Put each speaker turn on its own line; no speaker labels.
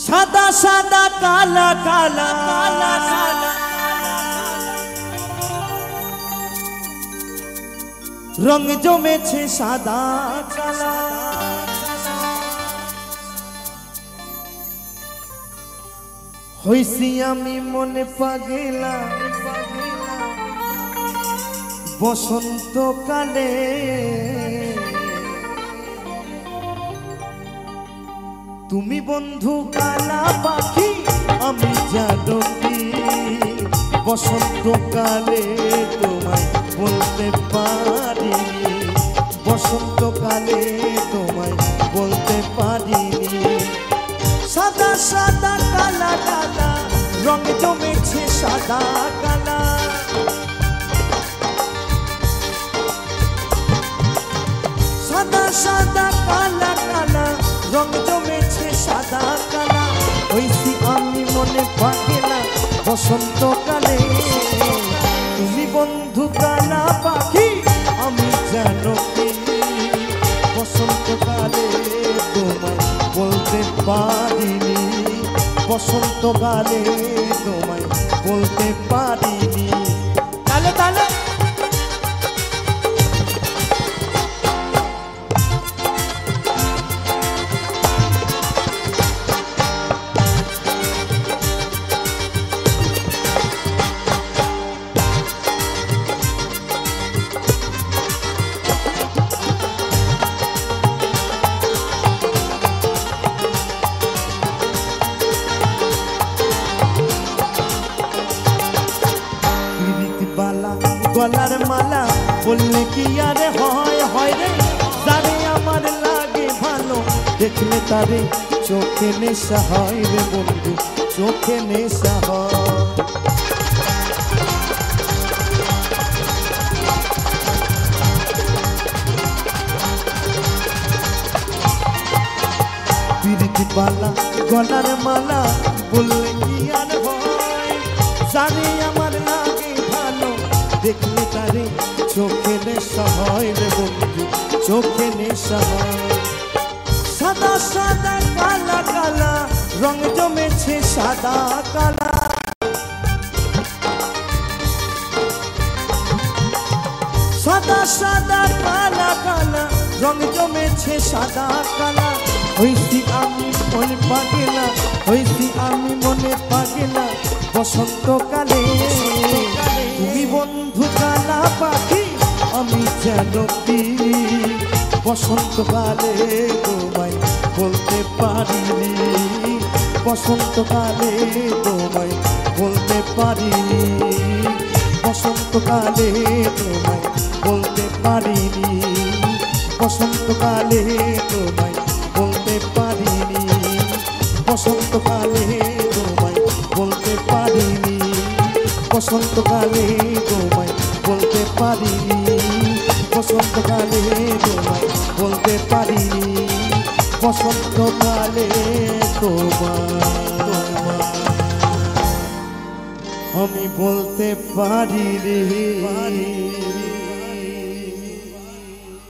সাদা সাদা কালা কালা কালা কালা রং জমেছে সাদা কালা হইছি আমি মনে পাগলা বসন্তকালে তুমি বন্ধু কালা পাখি আমি জানো কি বসন্তকালে তোমায় বলতে পারিনি বসন্তকালে তোমায় বলতে পারিনি সাদা সাদা কালা কালা রং জমেছে সাদা কালা সাদা সাদা কালা কালা রং জমেছে সাদা কালা হইছি আমি মনে পাগলা বসন্তকালে তুমি বন্ধু কালা পাখি আমি জানো কি বসন্তকালে তোমায় বলতে পারিনি বসন্তকালে তোমায় বলতে পারিনি তালে তালে গলার মালা বললে কি আরে হয় হয় রে জানে আমার লাগে ভালো দেখলে তারে চোখে নেশা হয় রে বন্ধু চোখে নেশা হয় পিরিতি বালা গলার মালা বললে কি আর হয় জানে আমার লাগে ভালো দেখলে তারে চোখে নেশা হয় রে বন্ধু চোখে নেশা হয় সাদা সাদা কালা কালা রং জমেছে সাদা কালা সাদা সাদা কালা কালা রং জমেছে সাদা কালা হইছি আমি মনে পাগলা হইছি আমি মনে পাগলা বসন্তকালে তুমি বন্ধু কালা পাখি আমি জানো কি বসন্তকালে তোমায় বলতে পারিনি বসন্তকালে তোমায় বলতে পারিনি বসন্তকালে তোমায় বলতে পারিনি বসন্তকালে তোমায় বলতে পারিনি বসন্তকালে তোমায় বলতে পারিনি বসন্তকালে তোমায় বলতে পারিনি বসন্তকালে তোমায় বলতে পারিনি বসন্তকালে তোমায় আমি বলতে পারি রে